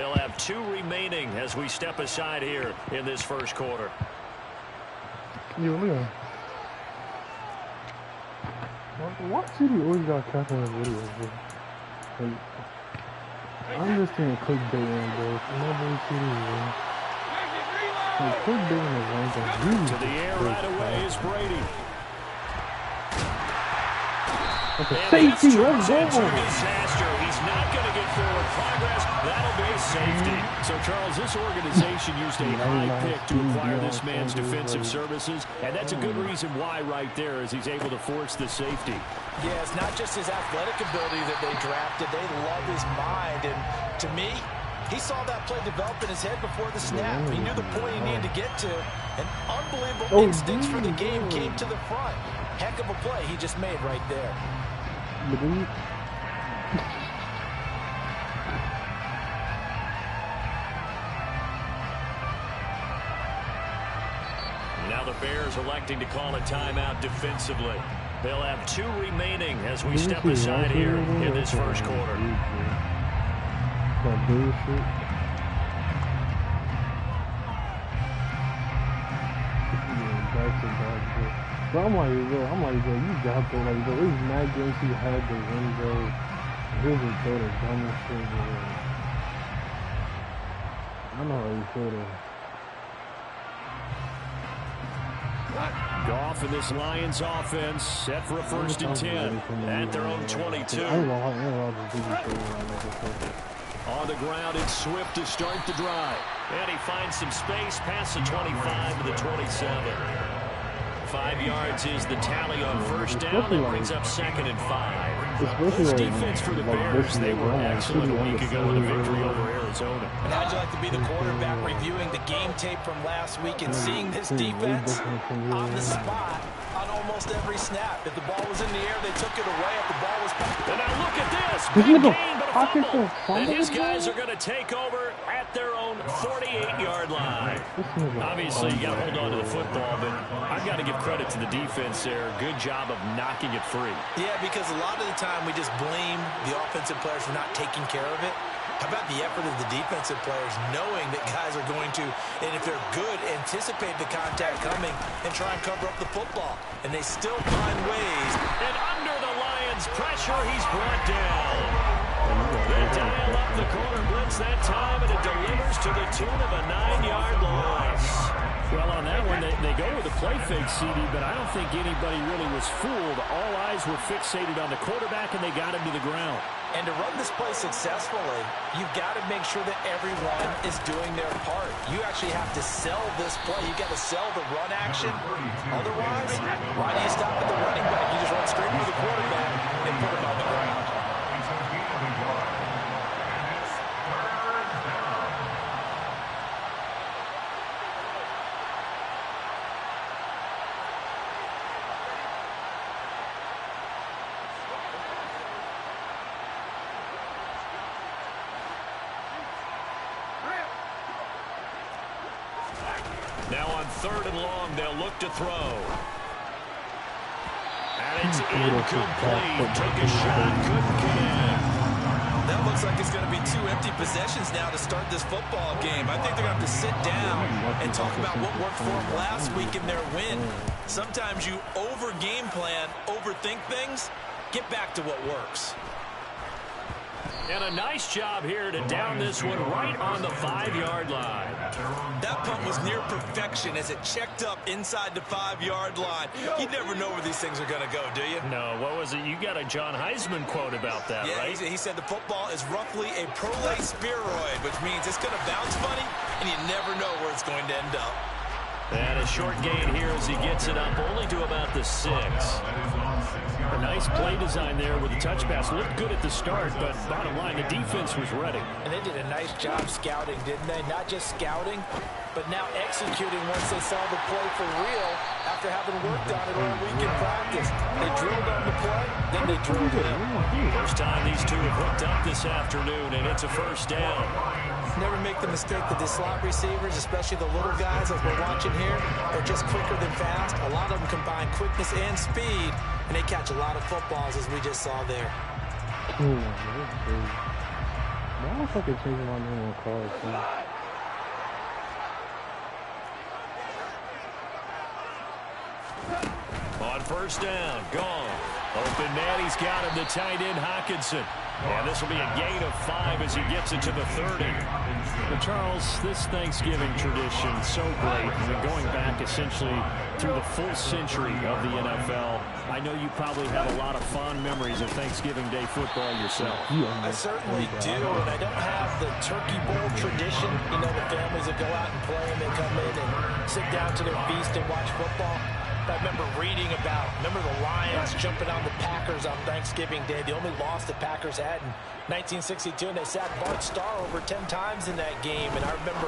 They'll have 2 remaining as we step aside here in this first quarter. Yo, what city always got cats in the videos, bro? Like, I'm just saying clickbaiting, bro. Nobody city, bro. Like, clickbaiting is one thing. To the air right away is Brady. That's a safety, let's go! Disaster. He's not going to get forward progress. That'll be safety. So, Charles, this organization used a high pick to acquire this man's defensive services, and that's a good reason why right there is he's able to force the safety. Yeah, it's not just his athletic ability that they drafted. They love his mind, and to me, he saw that play develop in his head before the snap. He knew the point he needed to get to, and unbelievable instincts for the game came to the front. Heck of a play he just made right there. Now the Bears electing to call a timeout defensively. They'll have 2 remaining as we step aside here in this first quarter. That bullshit. But I'm like, bro, you got to, like, bro, it's Matt Gates who had the window. He was throw the dumbest shit, bro. I know how you feel, though. Goff in this Lions offense set for a 1st and 10 at their own 22. On the ground, it's Swift to start the drive. And he finds some space past the 25 to the 27. 5 yards is the tally on 1st down. That brings up 2nd and 5. This defense for the Bears, they were excellent a week ago with a victory over Arizona. And how'd you like to be the quarterback reviewing the game tape from last week and seeing this defense on the spot on almost every snap? If the ball was in the air, they took it away. If the ball was... And now look at this. Big gain, but a fumble. And his guys are going to take over at their own 48-yard line. Obviously, you got to hold on to the football, but I've got to give credit to the defense there. Good job of knocking it free. Yeah, because a lot of the time we just blame the offensive players for not taking care of it. How about the effort of the defensive players knowing that guys are going to, and if they're good, anticipate the contact coming and try and cover up the football. And they still find ways. And under the Lions' pressure, he's brought down. They dial up the corner blitz that time, and it delivers to the tune of a 9-yard loss. Well, on that one, they go with a play fake, CD, but I don't think anybody really was fooled. All eyes were fixated on the quarterback, and they got him to the ground. And to run this play successfully, you've got to make sure that everyone is doing their part. You actually have to sell this play. You've got to sell the run action. Otherwise, why do you stop at the running back? You just run straight to the quarterback and put him on the ground. Now on 3rd and long, they'll look to throw. And it's incomplete. Took a shot, couldn't connect. That looks like it's going to be 2 empty possessions now to start this football game. I think they're going to have to sit down and talk about what worked for them last week in their win. Sometimes you over-game plan, overthink things. Get back to what works. And a nice job here to down this one right on the 5-yard line. That punt was near perfection as it checked up inside the 5-yard line. You never know where these things are going to go, do you? No, what was it? You got a John Heisman quote about that, yeah, right? He said the football is roughly a prolate spheroid, which means it's going to bounce funny, and you never know where it's going to end up. And a short gain here as he gets it up only to about the 6. A nice play design there with the touch pass. Looked good at the start, but bottom line, the defense was ready. And they did a nice job scouting, didn't they? Not just scouting, but now executing once they saw the play for real after having worked on it all week in practice. They drilled on the play, then they drilled it in. First time these two have hooked up this afternoon, and it's a 1st down. Never make the mistake that the slot receivers, especially the little guys like we're watching here, are just quicker than fast. A lot of them combine quickness and speed, and they catch a lot of footballs as we just saw there. I wish I could change my name on cards, man. On first down, gone. Open man, he's got him, the tight end, Hockenson. And this will be a gain of 5 as he gets it to the 30. But Charles, this Thanksgiving tradition, so great. I mean, going back essentially through the full century of the NFL. I know you probably have a lot of fond memories of Thanksgiving Day football yourself. I certainly do, and I don't have the Turkey Bowl tradition. You know, the families that go out and play and they come in and sit down to their feast and watch football. I remember reading about, the Lions jumping on the Packers on Thanksgiving Day. The only loss the Packers had in 1962, and they sacked Bart Starr over 10 times in that game. And I remember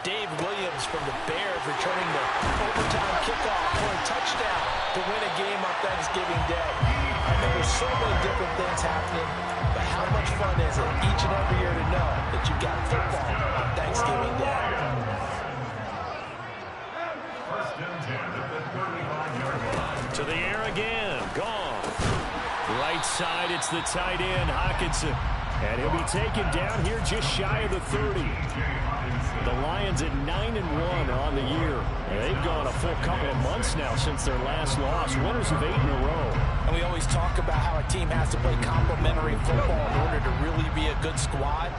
Dave Williams from the Bears returning the overtime kickoff for a touchdown to win a game on Thanksgiving Day. I remember so many different things happening, but how much fun is it each and every year to know that you got football on Thanksgiving Day? To the air again, gone. Right side, it's the tight end, Hockenson. And he'll be taken down here just shy of the 30. The Lions at 9-1 on the year. And they've gone a full couple of months now since their last loss. Winners of 8 in a row. And we always talk about how a team has to play complementary football in order to really be a good squad.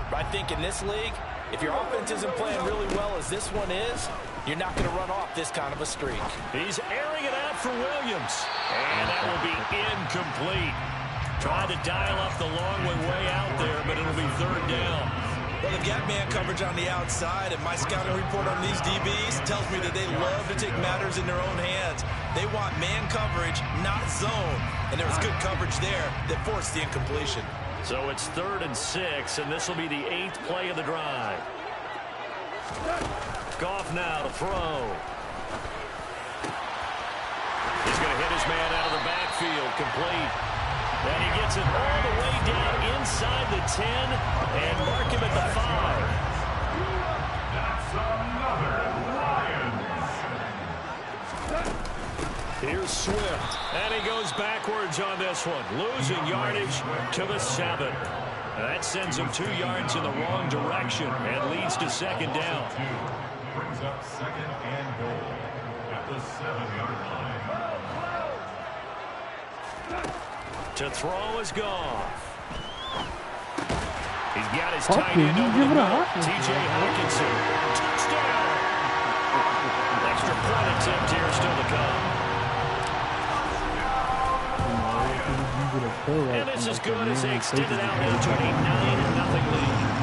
But I think in this league, if your offense isn't playing really well as this one is, you're not going to run off this kind of a streak. He's airing it out for Williams. And that will be incomplete. Trying to dial up the long way out there, but it'll be third down. Well, they've got man coverage on the outside, and my scouting report on these DBs tells me that they love to take matters in their own hands. They want man coverage, not zone. And there was good coverage there that forced the incompletion. So it's 3rd and 6, and this will be the 8th play of the drive. Goff now to throw. He's going to hit his man out of the backfield, complete. And he gets it all the way down inside the 10 and mark him at the 5. That's Lions. Here's Swift, and he goes backwards on this one, losing yardage to the 7. That sends him 2 yards in the wrong direction and leads to second down. Brings up 2nd and goal at the 7-yard line. To throw is Goff. He's got his tight end over the middle. T.J. Hockenson. Touchdown! Extra point attempt here still to come. And this is good as they extend it out now to a 9-0 lead.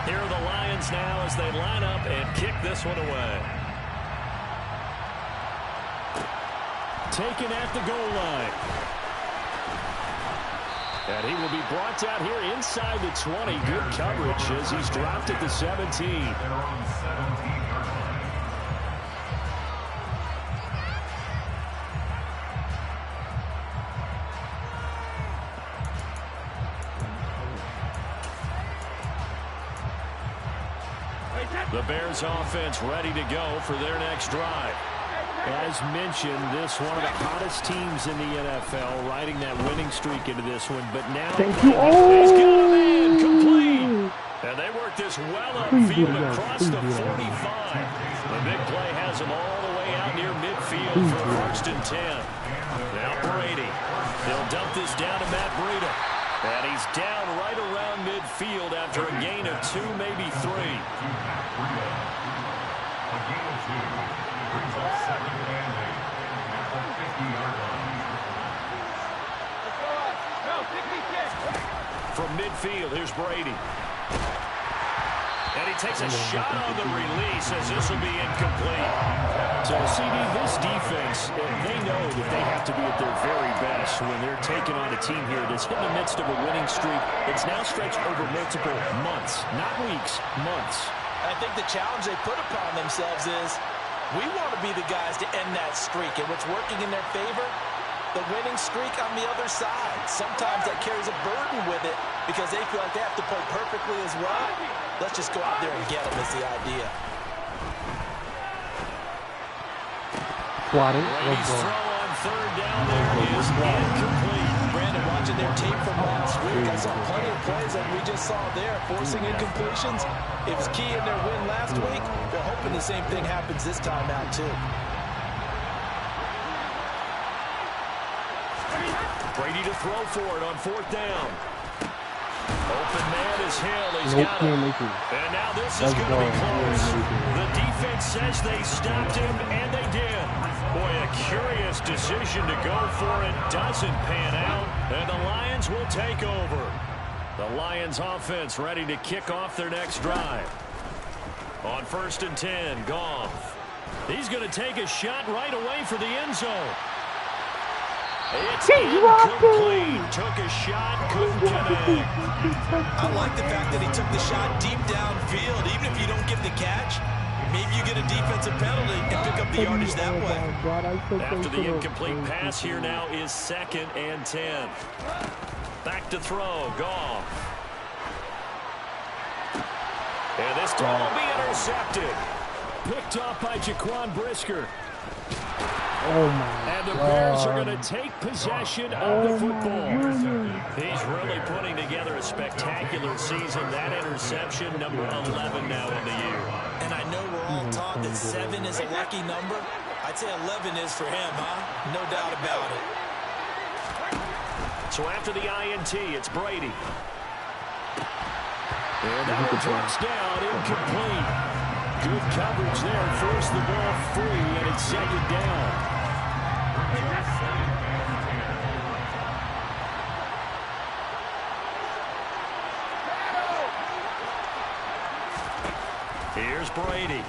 Here are the Lions now as they line up and kick this one away. Taken at the goal line. And he will be brought down here inside the 20. Good coverage as he's dropped at the 17. The Bears offense ready to go for their next drive. As mentioned, this one of the hottest teams in the NFL, riding that winning streak into this one. But now thank you. He's got a man complete. And they work this well upfield across the 45. The big play has him all the way out near midfield for 1st and 10. Now Brady. They'll dump this down to Matt Breida. And he's down right around midfield after a gain of 2, maybe 3. From midfield, here's Brady. And he takes a shot on the release as this will be incomplete. So, CD, this defense, they know that they have to be at their very best when they're taking on a team here that's in the midst of a winning streak. It's now stretched over multiple months, not weeks, months. I think the challenge they put upon themselves is We want to be the guys to end that streak, and what's working in their favor, the winning streak on the other side. Sometimes that carries a burden with it because they feel like they have to play perfectly as well. Let's just go out there and get them is the idea. Swatting. Brady's throw on third down there is incomplete. Brandon, watching their tape from last week, I saw plenty of plays like we just saw there, forcing incompletions. It was key in their win last week. We're hoping the same thing happens this time out, too. Brady to throw for it on fourth down. Open man is Hill. He's got it. And now this is going to be close. The defense says they stopped him, and they did. Boy, a curious decision to go for it. Doesn't pan out, and the Lions will take over. The Lions offense ready to kick off their next drive. On 1st and 10, Goff. He's going to take a shot right away for the end zone. It's incomplete. Took a shot, couldn't connect. I like the fact that he took the shot deep downfield. Even if you don't get the catch, maybe you get a defensive penalty and pick up the yardage that way. After the incomplete pass, here now is 2nd and 10. Back to throw, Goff. And this throw will be intercepted. Picked off by Jaquan Brisker. Oh my And the Bears are going to take possession of the football. He's really putting together a spectacular season. That interception, number 11 now in the year. And I know we're all taught that 7 is a lucky number. I'd say 11 is for him, huh? No doubt about it. So after the INT, it's Brady. And that one drops down, incomplete. Good coverage there, forced the ball free, and it's 2nd down. Here's Brady.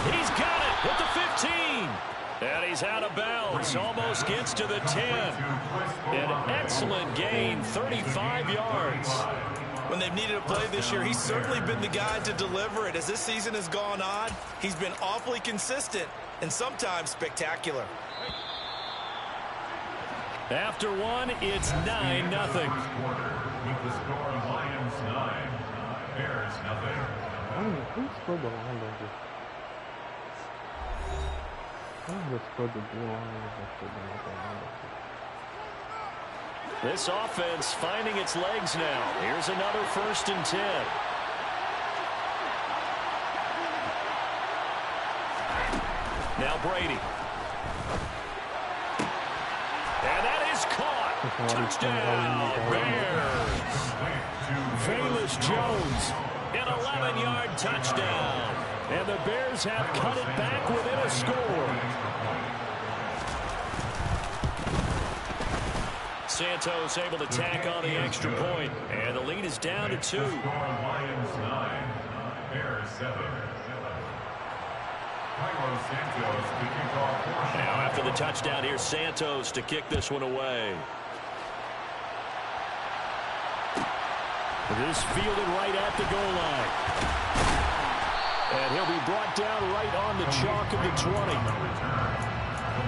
He's got it at the 15. And he's out of bounds. Almost gets to the 10. An excellent gain, 35 yards. When they've needed a play this year, he's certainly been the guy to deliver it. As this season has gone on, he's been awfully consistent and sometimes spectacular. After one, it's 9-0. With the score, Lions 9, Bears nothing. Who scored the linebacker? Who scored the linebacker? This offense finding its legs now. Here's another 1st and 10. Now Brady. And that is caught. Touchdown, Bears. Velus Jones, an 11-yard touchdown. And the Bears have cut it back within a score. Santos able to tack on the extra point, and the lead is down to 2. Lions 9, Bears 7. Now after the touchdown, here's Santos to kick this one away. This fielded right at the goal line. And he'll be brought down right on the chalk of the 20. The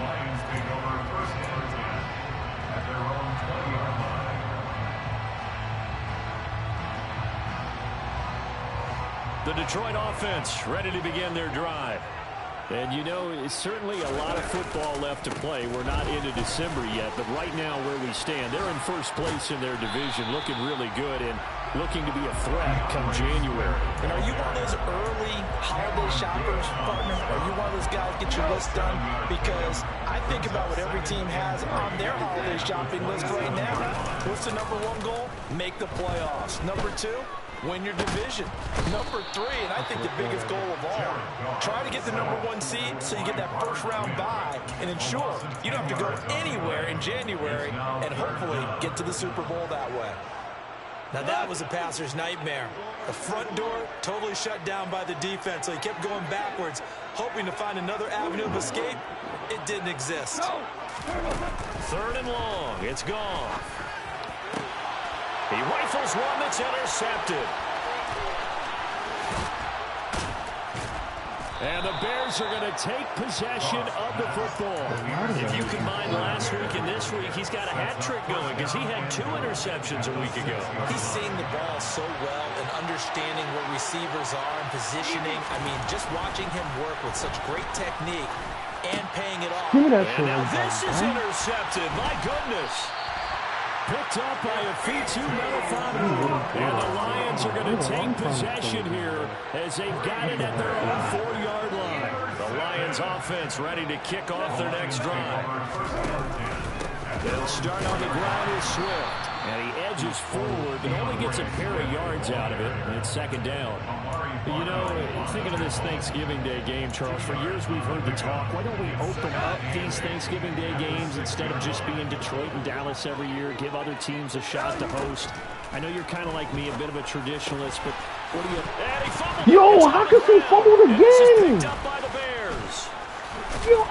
Lions take over 1st and 10 at their own 20-yard line. The Detroit offense ready to begin their drive. And, you know, it's certainly a lot of football left to play. We're not into December yet, but right now where we stand, they're in first place in their division, looking really good and looking to be a threat come January. And are you one of those early holiday shoppers, partner? Are you one of those guys get your list done? Because I think about what every team has on their holiday shopping list right now. What's the number 1 goal? Make the playoffs. Number 2? Win your division. Number 3, and I think the biggest goal of all, try to get the number 1 seed so you get that first-round bye and ensure you don't have to go anywhere in January and hopefully get to the Super Bowl that way. Now that was a passer's nightmare. The front door totally shut down by the defense, so he kept going backwards, hoping to find another avenue of escape. It didn't exist. 3rd and long. It's gone. He rifles one that's intercepted. And the Bears are going to take possession of the football. If you combine last week and this week, he's got a hat trick going because he had 2 interceptions a week ago. He's seeing the ball so well and understanding where receivers are and positioning. I mean, just watching him work with such great technique and paying it off. Give me that And now this is intercepted. My goodness. Picked up by a Fitu Melifano. And the Lions are going to take possession here as they've got it at their own 4-yard line. The Lions offense ready to kick off their next drive. They'll start on the ground with Swift. And he edges forward, but only gets a pair of yards out of it. And it's second down. You know, thinking of this Thanksgiving Day game, Charles, for years we've heard the talk, why don't we open up these Thanksgiving Day games instead of just being Detroit and Dallas every year, give other teams a shot to host? I know you're kind of like me, a bit of a traditionalist, but what do you... And he fumbled. Yo, how could he fumble again? This is picked up by the Bears. Yo!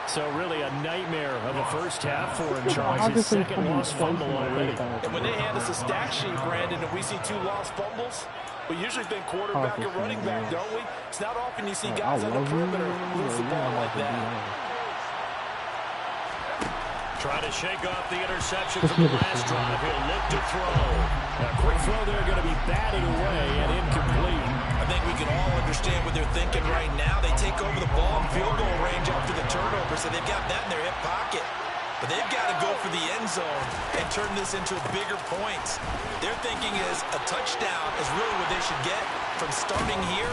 So really a nightmare of a first half for him, Charles. His second lost fumble already. And when they hand us a stat sheet, Brandon, and we see 2 lost fumbles, we usually think quarterback or running back, don't we? It's not often you see guys on the perimeter lose the ball like that. Try to shake off the interception from the last drive. He'll look to throw. A quick throw there going to be batted away and incomplete. I think we can all understand what they're thinking right now. They take over the ball in field goal range after the turnover, so they've got that in their hip pocket. But they've got to go for the end zone and turn this into bigger points. Their thinking is a touchdown is really what they should get from starting here.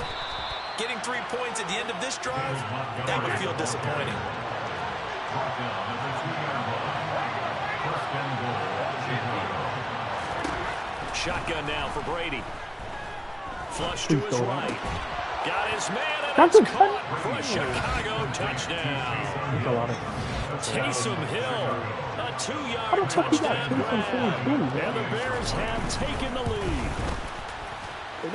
Getting 3 points at the end of this drive, that would feel disappointing. Shotgun now for Brady. Flush to his right. Got his man, and it's caught for a Chicago touchdown. Taysom Hill, a 2-yard touchdown grab. And the Bears have taken the lead.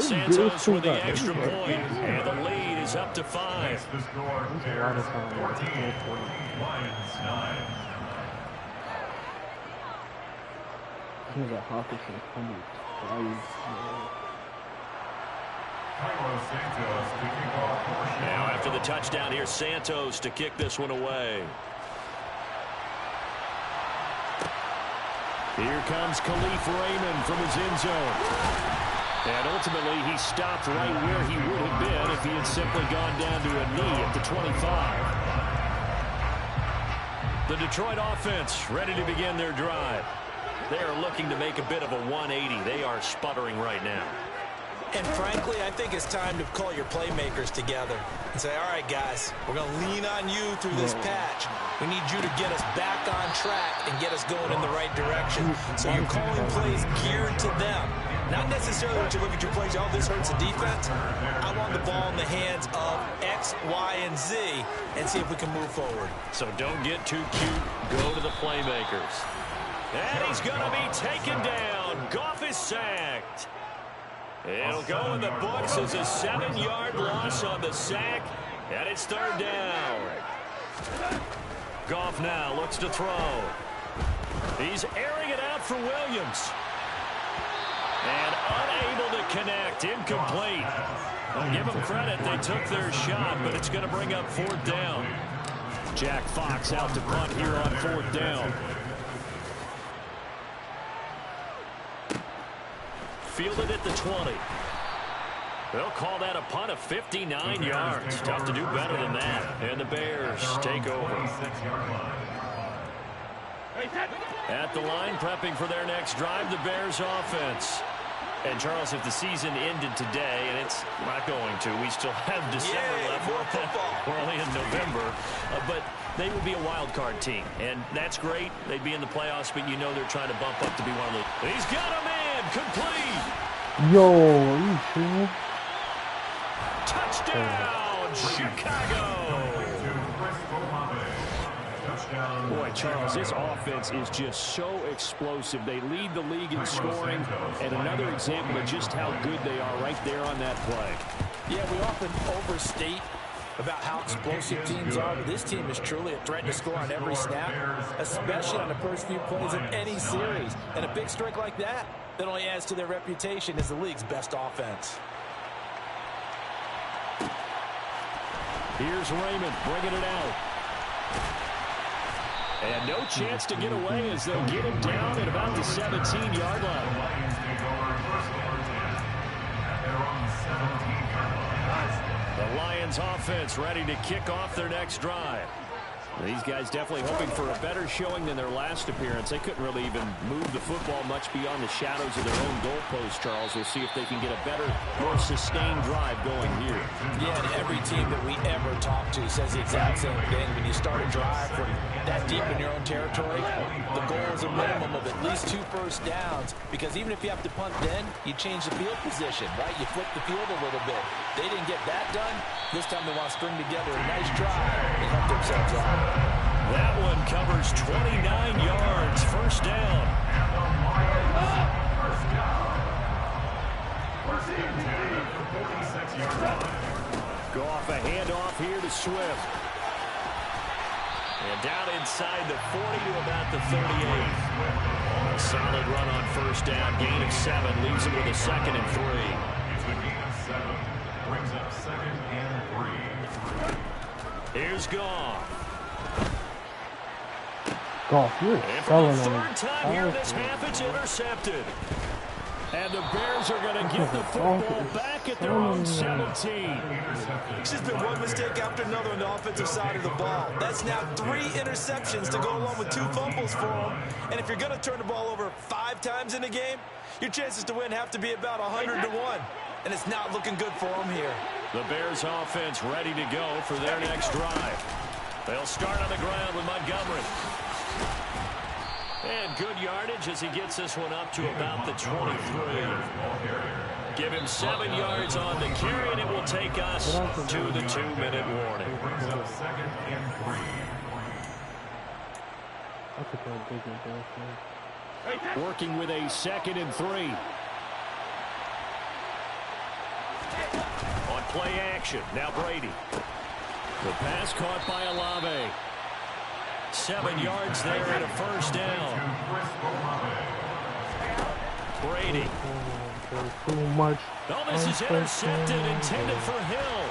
Santos with the extra point, and the lead is up to 5. The score, Bears 14, Lions 9. Now after the touchdown, here's Santos to kick this one away. Here comes Khalif Raymond from his end zone. And ultimately, he stopped right where he would have been if he had simply gone down to a knee at the 25. The Detroit offense ready to begin their drive. They are looking to make a bit of a 180. They are sputtering right now. And frankly, I think it's time to call your playmakers together and say, all right, guys, we're going to lean on you through this patch. We need you to get us back on track and get us going in the right direction. So you're calling plays geared to them. Not necessarily when you look at your plays, oh, this hurts the defense. I want the ball in the hands of X, Y, and Z and see if we can move forward. So don't get too cute. Go to the playmakers. And he's going to be taken down. Goff is sacked. It'll go in the books as a 7-yard loss on the sack, and it's third down. Goff now looks to throw. He's airing it out for Williams. And unable to connect, incomplete. I'll give them credit, they took their shot, but it's going to bring up fourth down. Jack Fox out to punt here on fourth down. Fielded at the 20. They'll call that a punt of 59 yards. Tough to do better than that. And the Bears take over. At the line, prepping for their next drive, the Bears offense. And, Charles, if the season ended today, and it's not going to, we still have December left. We're only in November. But they would be a wild card team. And that's great. They'd be in the playoffs, but you know they're trying to bump up to be one of those. He's got a man complete. Yo, are you sure? Touchdown, Chicago. Boy, Charles, this offense is just so explosive. They lead the league in scoring, and another example of just how good they are right there on that play. Yeah, we often overstate about how explosive teams are, but this team is truly a threat to score on every snap, especially on the first few plays of any series. And a big streak like that only adds to their reputation as the league's best offense. Here's Raymond bringing it out. And no chance to get away as they'll get him down at about the 17-yard line. Lions take over first and 10 at their own 17-yard line. The Lions offense ready to kick off their next drive. These guys definitely hoping for a better showing than their last appearance. They couldn't really even move the football much beyond the shadows of their own goalpost, Charles. We'll see if they can get a better, more sustained drive going here. Yeah, and every team that we ever talk to says the exact same thing. When you start a drive from that deep in your own territory, the goal is a minimum of at least 2 first downs, because even if you have to punt then, you change the field position, right? You flip the field a little bit. They didn't get that done. This time they want to string together a nice drive and help themselves out. That one covers 29 yards. First down. And the Lions first down. First and 10 at the 46-yard line. Go off a handoff here to Swift. And down inside the 40 to about the 38. A solid run on first down. Gain of 7 leaves him with a 2nd and 3. It's a gain of 7. Brings up 2nd and 3. Here's Goff. Goff, you're And for selling the on third time here in this half, it's intercepted. And the Bears are going to get the football back at their own 17. It's just been one mistake after another on the offensive side of the ball. That's now 3 interceptions to go along with 2 fumbles for them. And if you're going to turn the ball over 5 times in a game, your chances to win have to be about 100 to 1. And it's not looking good for them here. The Bears offense ready to go for their next drive. They'll start on the ground with Montgomery. And good yardage as he gets this one up to about the 23. Give him 7 yards on the carry, and it will take us to the 2-minute warning. Working with a 2nd and 3. On play action, now Brady. The pass caught by Olave. 7 yards there and a first down. Brady. Too much. Oh, this is intercepted, intended for Hill.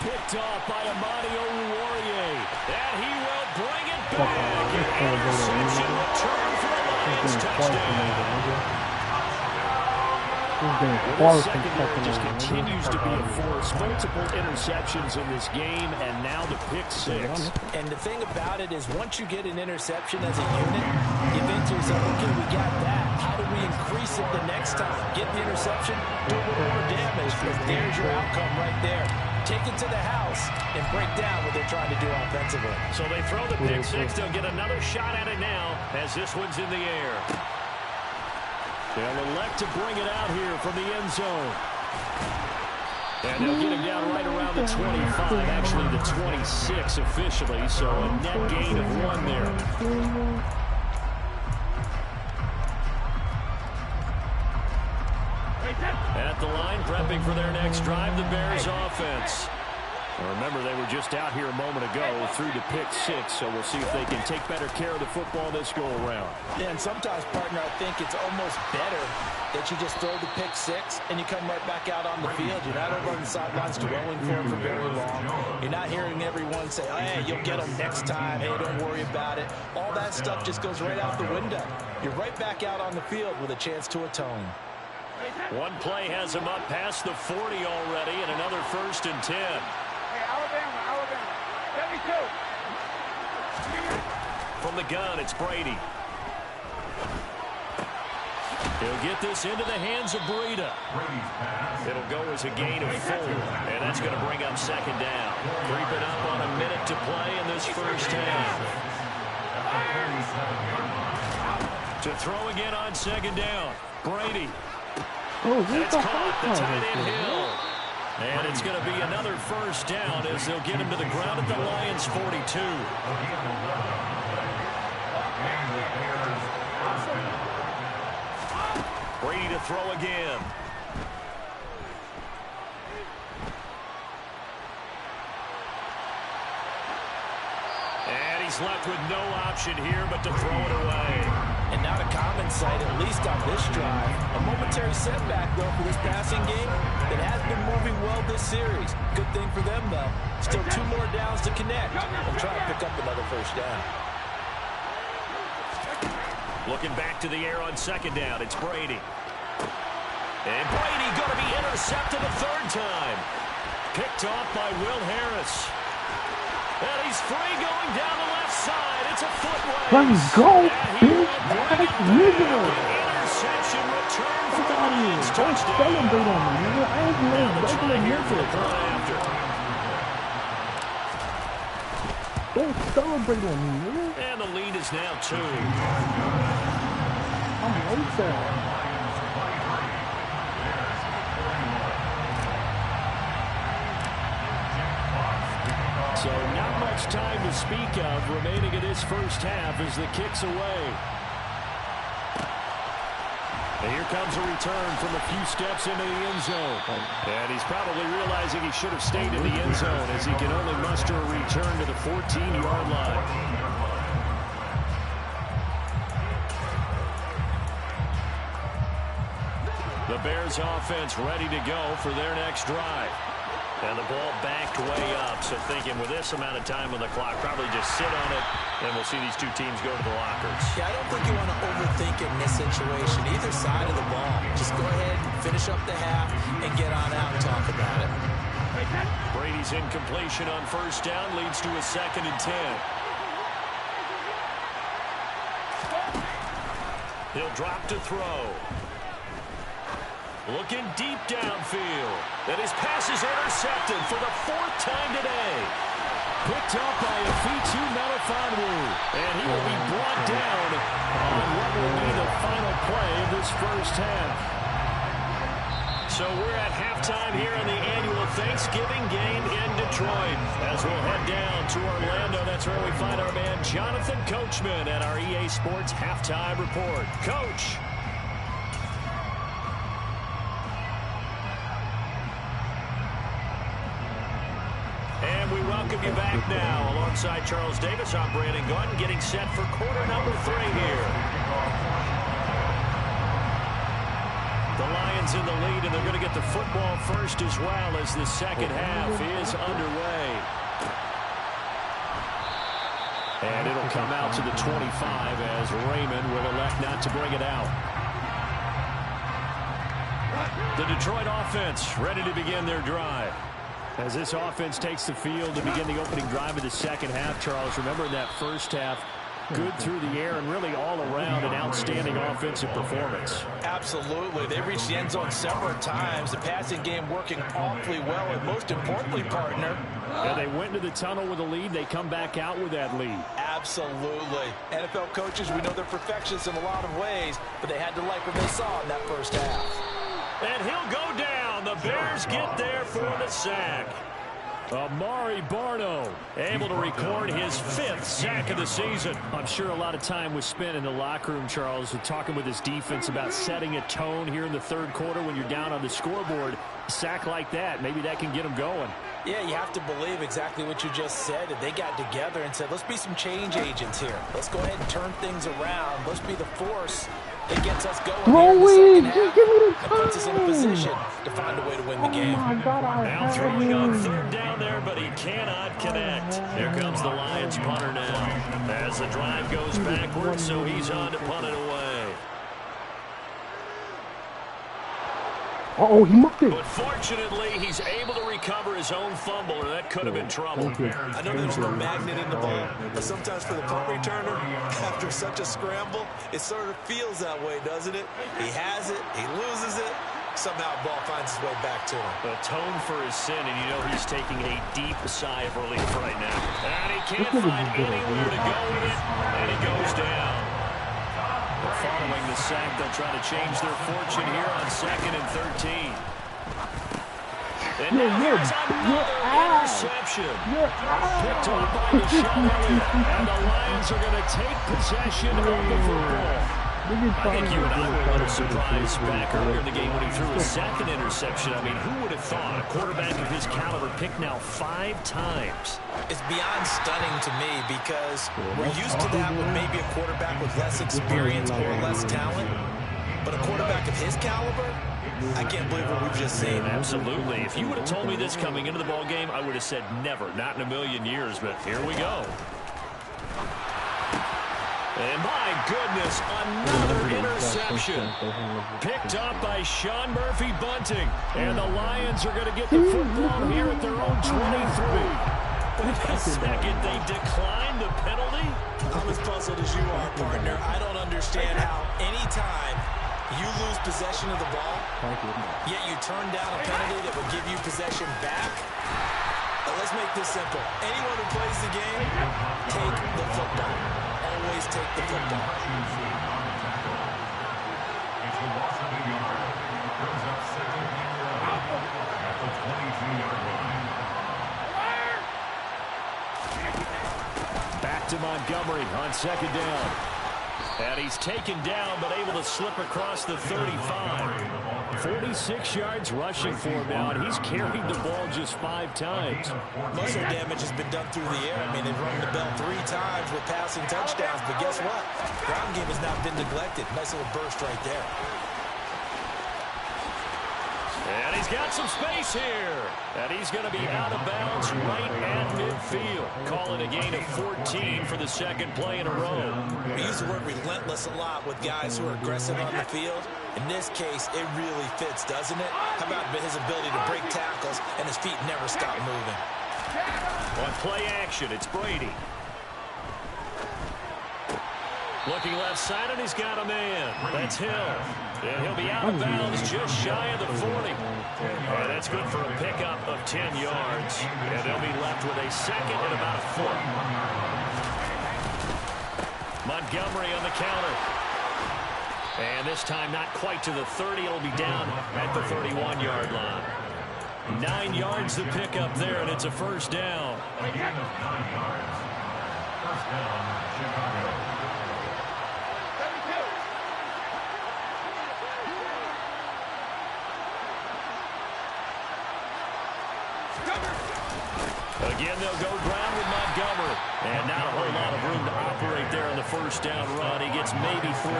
Picked off by Amadi Oruwariye. And he will bring it back. Interception return for the Lions. Touchdown. The secondary just continues to be a force. Multiple interceptions in this game, and now the pick 6. And the thing about it is, once you get an interception as a unit, you think to yourself, okay, we got that. How do we increase it the next time? Get the interception, do a little more damage, because there's your outcome right there. Take it to the house and break down what they're trying to do offensively. So they throw the pick 6. They'll get another shot at it now as this one's in the air. They'll elect to bring it out here from the end zone. And they'll get him down right around the 25, actually the 26 officially, so a net gain of 1 there. At the line, prepping for their next drive, the Bears offense. Remember, they were just out here a moment ago through the pick 6, so we'll see if they can take better care of the football this go-around. Yeah, and sometimes, partner, I think it's almost better that you just throw the pick 6 and you come right back out on the field. You're not over on the sidelines dwelling for it for very long. You're not hearing everyone say, oh, hey, you'll get them next time. Hey, don't worry about it. All that stuff just goes right out the window. You're right back out on the field with a chance to atone. One play has him up past the 40 already, and another 1st and 10. Alabama, 72. From the gun, it's Brady. He'll get this into the hands of Breida. It'll go as a gain of 4, and that's going to bring up 2nd down. Creeping up on a minute to play in this first half. To throw again on 2nd down. Brady. That's caught. The tight end Hill. And it's going to be another first down as they'll get him to the ground at the Lions' 42. Brady to throw again. And he's left with no option here but to throw it away. And not a common sight, at least on this drive. A momentary setback, though, for this passing game that has been moving well this series. Good thing for them, though. Still 2 more downs to connect and try to pick up another first down. Looking back to the air on second down, it's Brady. And Brady going to be intercepted a 3rd time. Picked off by Will Harris. And he's free going down the left side. It's a foot race. Let's go, bitch. Interception return for the Lions. Don't celebrate on me, nigga. I ain't no regular nigga. Don't celebrate on me, nigga. And the lead is now 2. I'm outside. So not much time to speak of remaining in this first half as the kick's away. And here comes a return from a few steps into the end zone. And he's probably realizing he should have stayed in the end zone as he can only muster a return to the 14-yard line. The Bears offense ready to go for their next drive. And the ball backed way up, so thinking with this amount of time on the clock, probably just sit on it, and we'll see these 2 teams go to the lockers. Yeah, I don't think you want to overthink it in this situation, either side of the ball. Just go ahead and finish up the half and get on out and talk about it. Brady's incompletion on first down leads to a 2nd and 10. He'll drop to throw. Looking deep downfield. And his pass is intercepted for the 4th time today. Picked up by Afitu Melifonwu. And he will be brought down on what will be the final play of this first half. So we're at halftime here in the annual Thanksgiving game in Detroit. As we'll head down to Orlando, that's where we find our man Jonathan Coachman at our EA Sports Halftime Report. Coach. And we welcome you back now. Alongside Charles Davis, I'm Brandon Gordon, getting set for quarter number 3 here. The Lions in the lead, and they're going to get the football first as well as the second half is underway. And it'll come out to the 25 as Raymond will elect not to bring it out. The Detroit offense ready to begin their drive. As this offense takes the field to begin the opening drive of the second half, Charles, remember in that first half, good through the air and really all around an outstanding offensive performance. Absolutely. They reached the end zone several times. The passing game working awfully well, and most importantly, partner. And they went into the tunnel with a lead. They come back out with that lead. Absolutely. NFL coaches, we know they're perfectionists in a lot of ways, but they had to like what they saw in that first half. And he'll go down. The Bears get there for the sack. Amari Barno able to record his 5th sack of the season. I'm sure a lot of time was spent in the locker room, Charles, talking with his defense about setting a tone here in the 3rd quarter when you're down on the scoreboard. A sack like that, maybe that can get them going. Yeah, you have to believe exactly what you just said. And they got together and said, let's be some change agents here. Let's go ahead and turn things around. Let's be the force that gets us going here in the second half. Give me the That puts us in a position to find a way to win the game. Oh my God, Now throwing on 3rd down there, but he cannot connect. Here comes the Lions punter now. As the drive goes backwards, so he's on to punt it away. Uh-oh, he muffed it. But fortunately, he's able to recover his own fumble, or that could have been trouble. I know there's no magnet in the ball, but sometimes for the punt returner, after such a scramble, it sort of feels that way, doesn't it? He has it, he loses it, somehow the ball finds its way back to him. Atone for his sin, and you know he's taking a deep sigh of relief right now. And he can't find anywhere to go with it, and he goes down. Following the sack, they'll try to change their fortune here on 2nd and 13. And now here's another interception. Picked up by Deshaun Elliott. And the Lions are going to take possession of the football. I think you and I were a little surprised back earlier in the game when he threw his second interception. I mean, who would have thought a quarterback of his caliber picked now 5 times? It's beyond stunning to me because we're used to that with maybe a quarterback with less experience or less talent. But a quarterback of his caliber, I can't believe what we've just seen. Absolutely. If you would have told me this coming into the ball game, I would have said never, not in a million years. But here we go. And my goodness, another interception. Picked up by Sean Murphy Bunting. And the Lions are going to get the football here at their own 23. Wait a second, they declined the penalty? I'm as puzzled as you are, partner. I don't understand how anytime you lose possession of the ball, yet you turn down a penalty that would give you possession back. Let's make this simple. Anyone who plays the game, take the football. Always take the football. Back to Montgomery on second down. And he's taken down, but able to slip across the 35. 46 yards rushing for him now, and he's carried the ball just 5 times. Muscle damage has been done through the air. I mean, they've rung the bell 3 times with passing touchdowns, but guess what? Ground game has not been neglected. Nice little burst right there. And he's got some space here. And he's going to be out of bounds right at midfield. Calling a gain of 14 for the second play in a row. We use the word relentless a lot with guys who are aggressive on the field. In this case, it really fits, doesn't it? How about his ability to break tackles and his feet never stop moving? On play action, it's Brady. Looking left side, and he's got a man. That's Hill. And he'll be out of bounds just shy of the 40. And that's good for a pickup of 10 yards. And they'll be left with a second and about a foot. Montgomery on the counter. And this time not quite to the 30. It'll be down at the 31-yard line. 9 yards to pick up there, and it's a first down. A gain of 9 yards. First down, Chicago. Again, they'll go ground with Montgomery. And not a whole lot of room to operate there on the first down run. He gets maybe 3.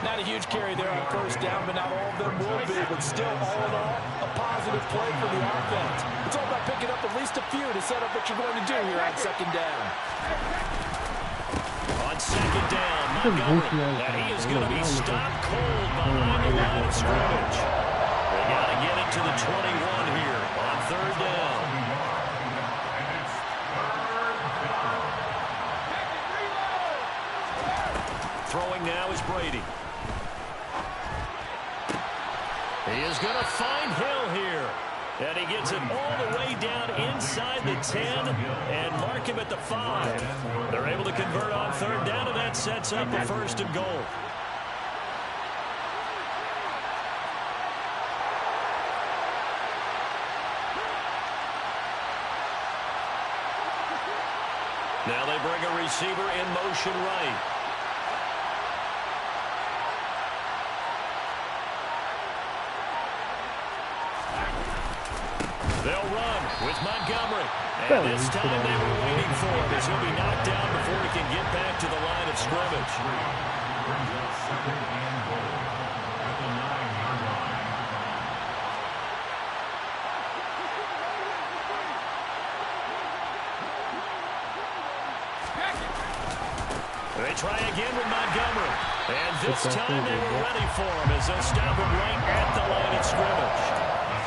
Not a huge carry there on first down, but not all of them will be. But still, all in all, a positive play for the offense. It's all about picking up at least a few to set up what you're going to do here on second down. On second down, Montgomery. And he is going to be stopped cold behind the line of scrimmage. They got to get it to the 21 here on third down. Throwing now is Brady. He is going to find Hill here. And he gets it all the way down inside the 10 and mark him at the 5. They're able to convert on third down, and that sets up a first and goal. Now they bring a receiver in motion right. They'll run with Montgomery. And this time they were waiting for him as he'll be knocked down before he can get back to the line of scrimmage. They try again with Montgomery. And this time they were ready for him as they'll stop him right at the line of scrimmage.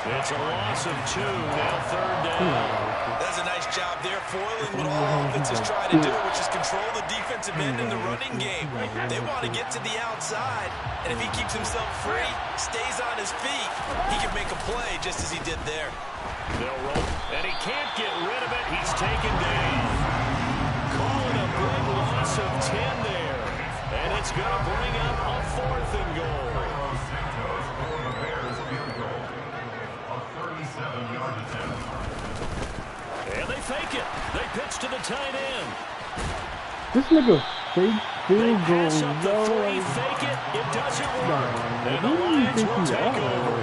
It's a loss of 2, now third down. That's a nice job there, foiling what all offenses try to do, which is control the defensive end in the running game. They want to get to the outside, and if he keeps himself free, stays on his feet, he can make a play just as he did there. They'll roll, and he can't get rid of it. He's taken down. Calling a big loss of 10 there, and it's going to bring up a 4th and goal. And they fake it. They pitch to the tight end. This nigga fake They field goal, pass up the bro. three, fake it, it doesn't work. And the Lions will take over.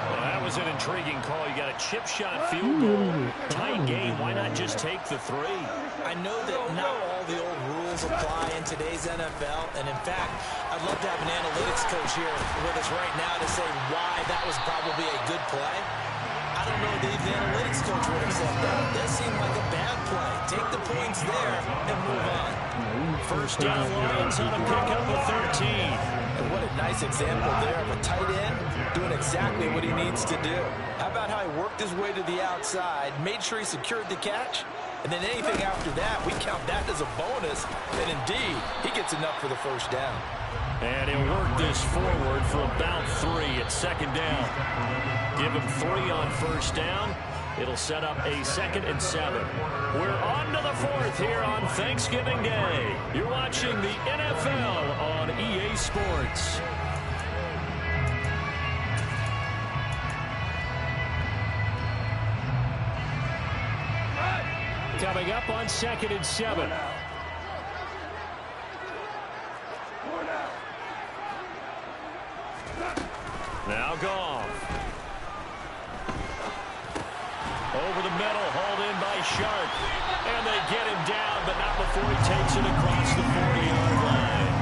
Well, that was an intriguing call. You got a chip shot field goal. Tight game. Why not just take the three? I know that not all the old rules apply in today's NFL, and in fact, I'd love to have an analytics coach here with us right now to say why that was probably a good play. I don't know that the analytics coach would have said that. That seemed like a bad play. Take the points there and move on. First down, Lions on a pickup of 13. And what a nice example there of a tight end doing exactly what he needs to do. How about how he worked his way to the outside, made sure he secured the catch, and then anything after that, we count that as a bonus. And indeed, he gets enough for the first down. And he'll work this forward for about 3 at second down. Give him 3 on first down. It'll set up a 2nd and 7. We're on to the 4th here on Thanksgiving Day. You're watching the NFL on EA Sports. Coming up on 2nd and 7. Now Goff. Over the middle, hauled in by Sharp. And they get him down, but not before he takes it across the 40-yard line.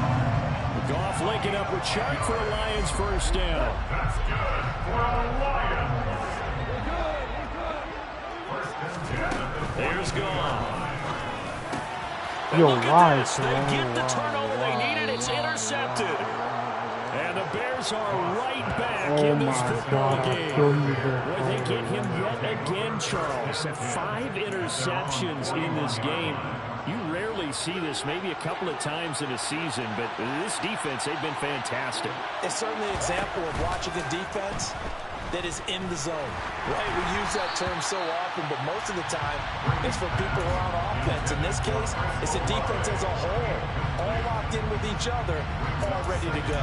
Goff linking up with Sharp for a Lions first down. That's good for a Lions. There's Goff. Yo, Look at why? this. They get the turnover they needed. It's intercepted. And the Bears are right back in this football game. Well, they get him yet again, Charles. 5 interceptions in this game. You rarely see this, maybe a couple of times in a season, but this defense, they've been fantastic. It's certainly an example of watching a defense that is in the zone, right? We use that term so often, but most of the time, it's for people who are on offense. In this case, it's the defense as a whole, all locked in with each other, all ready to go.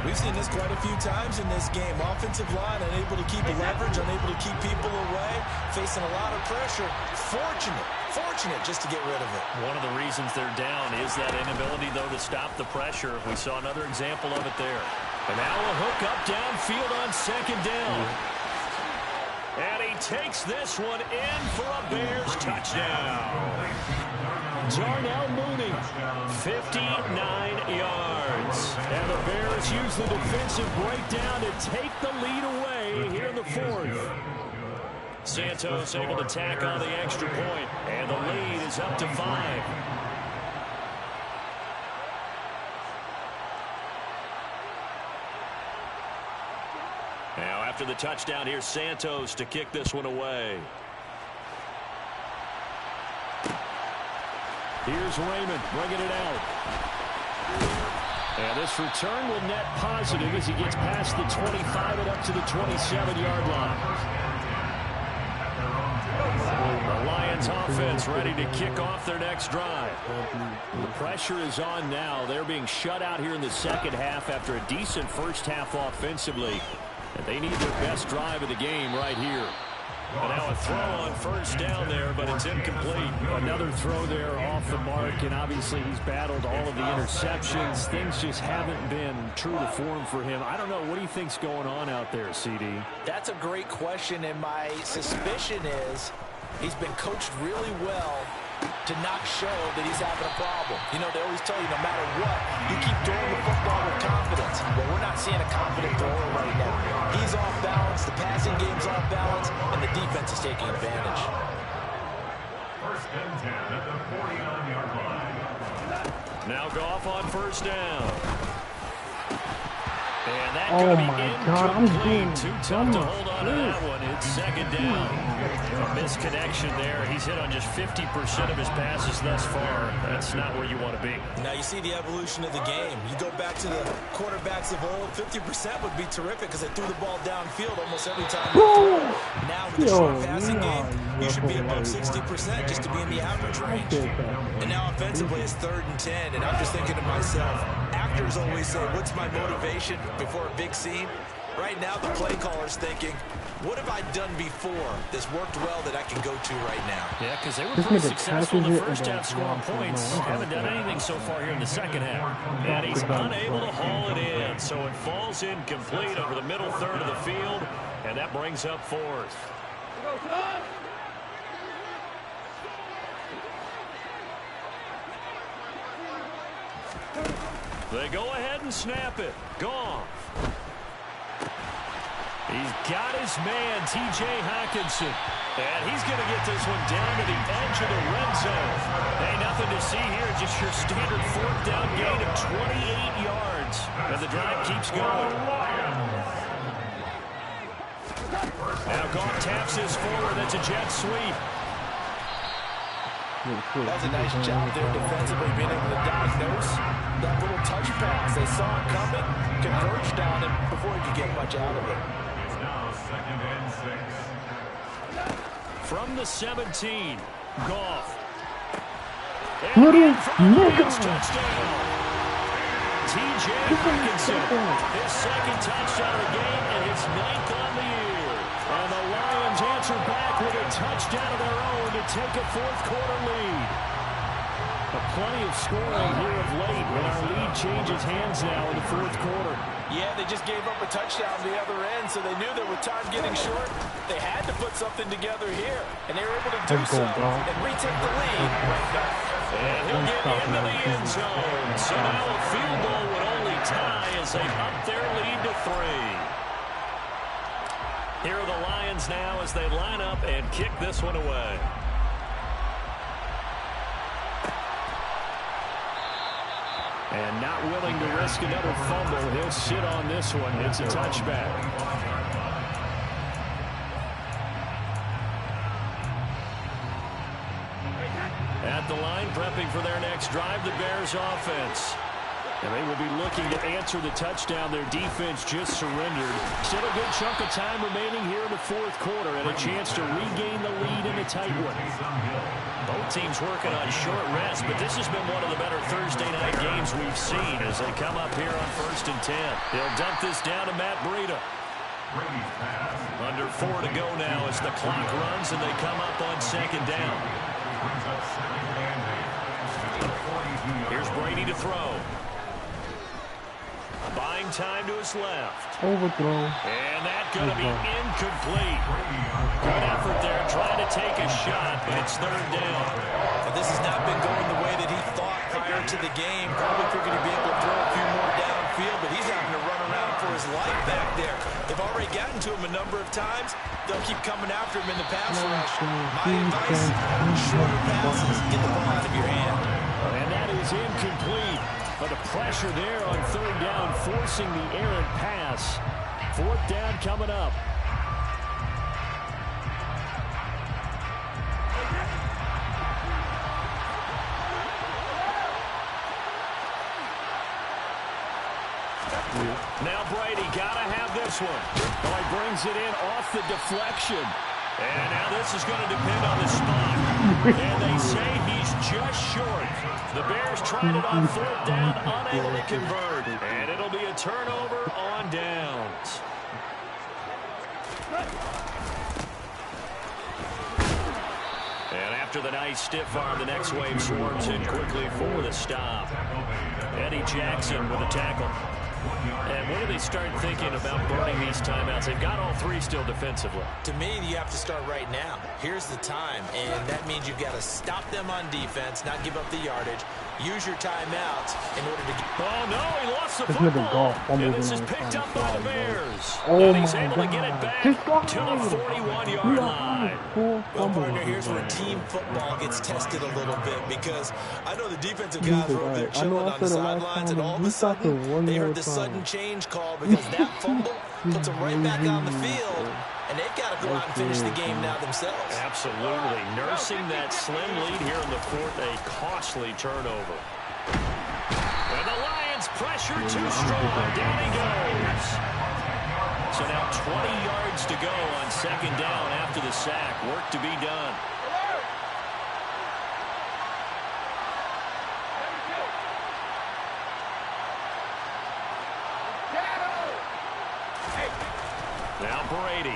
We've seen this quite a few times in this game. Offensive line unable to keep leverage, unable to keep people away, facing a lot of pressure. Fortunate just to get rid of it. One of the reasons they're down is that inability, though, to stop the pressure. We saw another example of it there. And now a hook up downfield on 2nd down. And he takes this one in for a Bears touchdown. Darnell Mooney, 59 yards. And the Bears use the defensive breakdown to take the lead away here in the 4th. Santos able to tack on the extra point, and the lead is up to 5. Now after the touchdown, here's Santos to kick this one away. Here's Raymond bringing it out. And this return will net positive as he gets past the 25 and up to the 27-yard line. The Lions offense ready to kick off their next drive. The pressure is on now. They're being shut out here in the second half after a decent first half offensively. And they need their best drive of the game right here. And now a throw on first down there, but it's incomplete. Another throw there off the mark, and obviously he's battled all of the interceptions. Things just haven't been true to form for him. I don't know. What do you think's going on out there, CD? That's a great question, and my suspicion is he's been coached really well to not show that he's having a problem. You know, they always tell you no matter what, you keep throwing the football with confidence. Well, we're not seeing a confident thrower right now. He's off balance, the passing game's off balance, and the defense is taking advantage. First and 10 at the 49-yard line. Now Goff on first down. And that Oh going to be my God, I'm incomplete. doing Too tough to hold on to that one. It's second down. A misconnection there. He's hit on just 50% of his passes thus far. That's not where you want to be. Now you see the evolution of the game. You go back to the quarterbacks of old, 50% would be terrific because they threw the ball downfield almost every time they threw it. Now with the short passing game, you should be above 60% just to be in the average range. And now offensively it's 3rd and 10, and I'm just thinking to myself, actors always say, what's my motivation before a big scene? Right now, the play caller's thinking, what have I done before that's worked well that I can go to right now? Yeah, because they were This pretty nigga successful in the catches it first and half then scoring drops it. points. Man, Haven't done anything so far here in the second half. And he's unable to haul it in. So it falls incomplete over the middle third of the field. And that brings up fourth. They go ahead and snap it. Goff. He's got his man, T.J. Hockenson. And he's going to get this one down to the edge of the red zone. Hey, nothing to see here. Just your standard fourth down gain of 28 yards. And the drive keeps going. Now Goff taps this forward. That's a jet sweep. That was a nice job there defensively, being able to diagnose that little touch pass. They saw it coming, converged on it before he could get much out of it. It's now 2nd and 6. From the 17, Goff. Little And for the nigga. Lions touchdown. T.J. Hockenson, his second touchdown of the game and his 9th on the year. And the Lions answer back with a touchdown of their own to take a fourth quarter lead. Plenty of scoring here of late when our lead changes hands now in the fourth quarter. Yeah, they just gave up a touchdown to the other end, so they knew that with time getting short, they had to put something together here, and they were able to do so and retake the lead right back. And he'll get into the end zone. So now a field goal would only tie as they up their lead to 3. Here are the Lions now as they line up and kick this one away. And not willing to risk another fumble, he'll sit on this one. It's a touchback. At the line, prepping for their next drive, the Bears offense. And they will be looking to answer the touchdown. Their defense just surrendered. Still a good chunk of time remaining here in the fourth quarter and a chance to regain the lead in a tight one. Both teams working on short rest, but this has been one of the better Thursday night games we've seen as they come up here on 1st and 10. They'll dump this down to Matt Breida. Under 4 to go now as the clock runs and they come up on 2nd down. Here's Brady to throw. Buying time to his left. Overthrow. And that's going to be incomplete. Good effort there trying to take a shot, but it's 3rd down. But this has not been going the way that he thought prior to the game. Probably figured he'd be able to throw a few more downfield, but he's having to run around for his life back there. They've already gotten to him a number of times. They'll keep coming after him in the pass rush. My advice, shorter passes, get the ball out of your hand. And that is incomplete. But the pressure there on 3rd down, forcing the errant pass. 4th down coming up. Now Brady gotta have this one. Oh, he brings it in off the deflection. And now this is going to depend on the spot. And they say he's just short. The Bears tried it on 4th down, unable to convert. And it'll be a turnover on downs. And after the nice stiff arm, the next wave swarms in quickly for the stop. Eddie Jackson with a tackle. And when do they start thinking about burning these timeouts? They've got all 3 still defensively. To me, you have to start right now. Here's the time, and that means you've got to stop them on defense, not give up the yardage. Use your timeouts in order to get... Oh, no, he lost the This nigga football. Goff And fumbles this is in picked the up by the bro. Bears. Oh, And he's my able to get it God. back Just go. to the 41-yard line. Well, partner, here's where team football gets tested a little bit because I know the defensive guys were over there chilling on the sidelines, and all of a sudden, they heard the sudden change call because that fumble puts them right back on the field, and they've got to go out and finish the game now themselves. Absolutely. Nursing that slim lead here in the 4th, a costly turnover. And the Lions pressure too strong. Down he goes. So now 20 yards to go on 2nd down after the sack. Work to be done. Now Brady.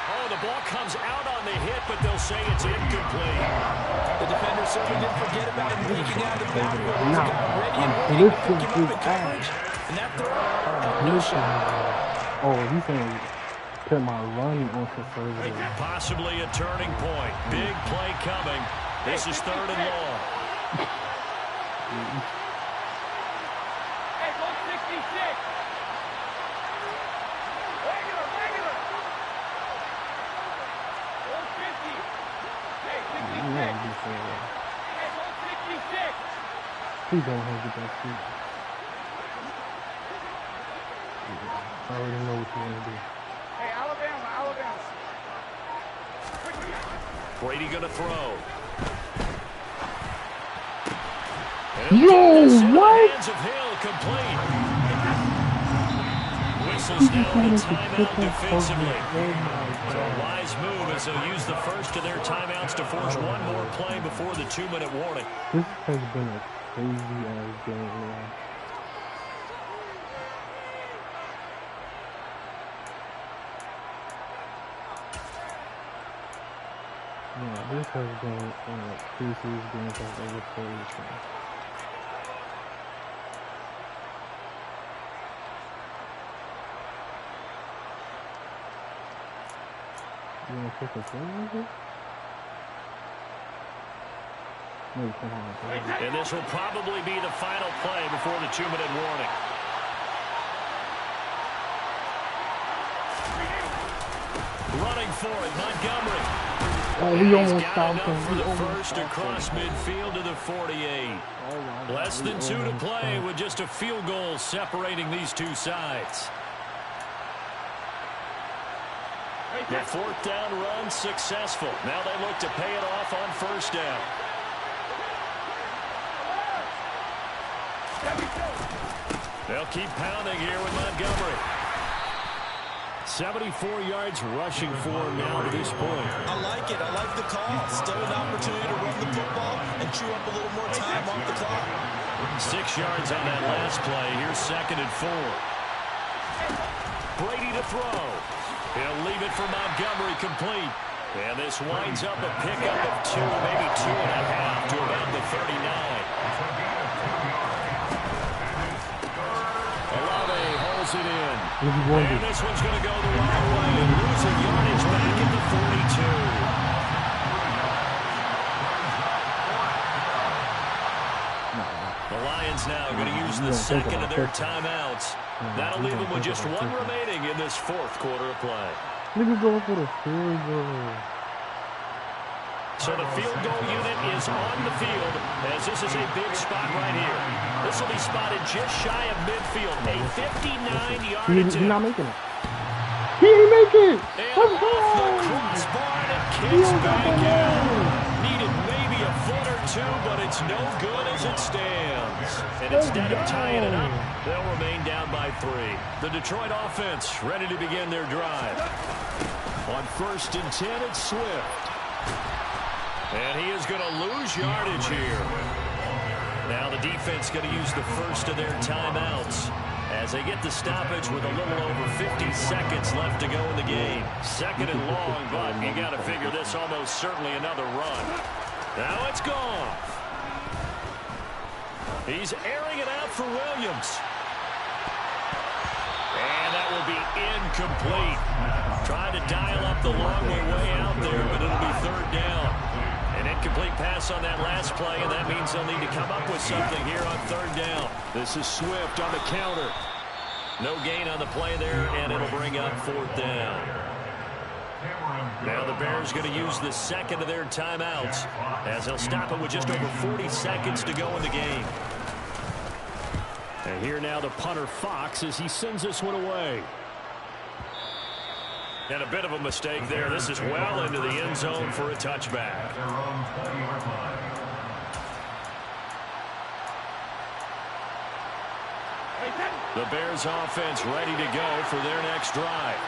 Oh, the ball comes out on the hit, but they'll say it's incomplete. The defender certainly didn't forget about him peeking out of the backfield. He's No, got ready and I'm waiting, lifting picking up his in coverage. And that throw, no shot. Oh, he's saying put my run on conservative. Possibly a turning point. Big play coming. This is 3rd and long. Hey, 166. Regular. 150. Hey, 66. Hey, 166. Please don't hold it that shit. I already know what you want to do. Hey, Alabama. Brady going to throw. Yo, what? Hands of Hill, complete. Whistles now on a timeout defensively. So a wise move as they'll use the first of their timeouts to force one more play before the 2-minute warning. This has been a crazy ass game, man. Yeah, this has been one of the craziest games I've ever played. You want to pick a play over here? No, come on. And this will probably be the final play before the 2-minute warning. Running for it, Montgomery. Oh, we almost got stopped enough for him. the first across midfield to the 48. Less than 2 to play with just a field goal separating these two sides. The 4th down run successful. Now they look to pay it off on 1st down. They'll keep pounding here with Montgomery. 74 yards rushing for him now to this point. I like it. I like the call. Still an opportunity to run the football and chew up a little more time off the clock. 6 yards on that last play. Here's 2nd and 4. Brady to throw. He'll leave it for Montgomery complete. And this winds up a pickup of 2, maybe 2.5 to about the 39. Olave holds it in. And this one's going to go the wrong way and losing yardage back at the 42. The Lions now going to use the second of their timeouts. That'll leave them with just 1 remaining in this 4th quarter of play. Nigga go for the field goal. So the field goal unit is on the field as this is a big spot right here. This will be spotted just shy of midfield. A 59-yard attempt. He's not making it. He ain't making it. And off the crossbar and it kicks back in. Needed maybe a foot or 2, but it's no good as it stands. And instead of tying it up, they'll remain down by 3. The Detroit offense ready to begin their drive. On 1st and 10, it's Swift. And he is going to lose yardage here. Now the defense going to use the first of their timeouts as they get the stoppage with a little over 50 seconds left to go in the game. 2nd and long, but you got to figure this almost certainly another run. Now it's gone. He's airing it out for Williams. And that will be incomplete. Trying to dial up the long way out there, but it'll be 3rd down. An incomplete pass on that last play, and that means they'll need to come up with something here on 3rd down. This is Swift on the counter. No gain on the play there, and it'll bring up 4th down. Now the Bears going to use the second of their timeouts as they'll stop it with just over 40 seconds to go in the game. And here now the punter Fox as he sends this one away. And a bit of a mistake there. This is well into the end zone for a touchback. The Bears offense ready to go for their next drive.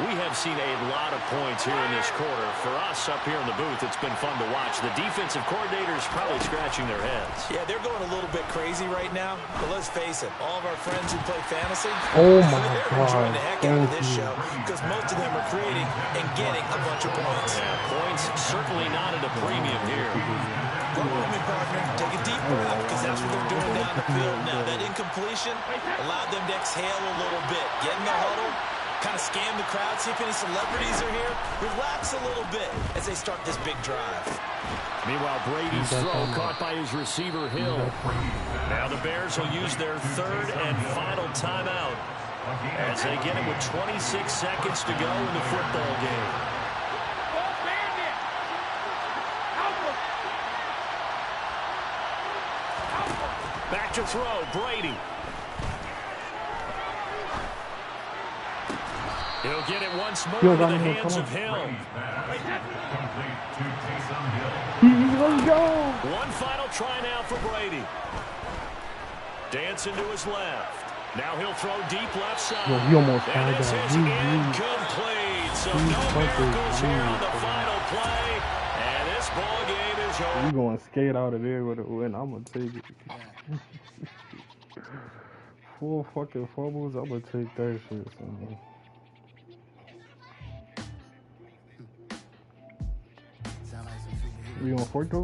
We have seen a lot of points here in this quarter. For us up here in the booth, it's been fun to watch. The defensive coordinators probably scratching their heads. Yeah, they're going a little bit crazy right now. But let's face it, all of our friends who play fantasy, Oh my they're God. enjoying the heck out of Thank this you. show because most of them are creating and getting a bunch of points. Yeah, points certainly not at a premium here. Go with me, partner. Take a deep breath because that's what they're doing down the field now. That incompletion allowed them to exhale a little bit. Get in the huddle. Kind of scan the crowd, see if any celebrities are here. Relax a little bit as they start this big drive. Meanwhile, Brady's throw caught by his receiver, Hill. Now the Bears will use their third and final timeout as they get it with 26 seconds to go in the football game. Go bandit. Help him. Help him. Back to throw, Brady. He'll get it once more Yo, into the Donovan, hands come of Hill. Complete to Taysom Hill. Let's go. One final try now for Brady. Dancing to his left. Now he'll throw deep left side. Yo, he almost And had this that. is incomplete. So no miracles here on the final play. And this ball game is over. We gonna skate out of there with a win. I'm gonna take it. 4 fucking fumbles. I'm gonna take that shit. Son. We on 4th though?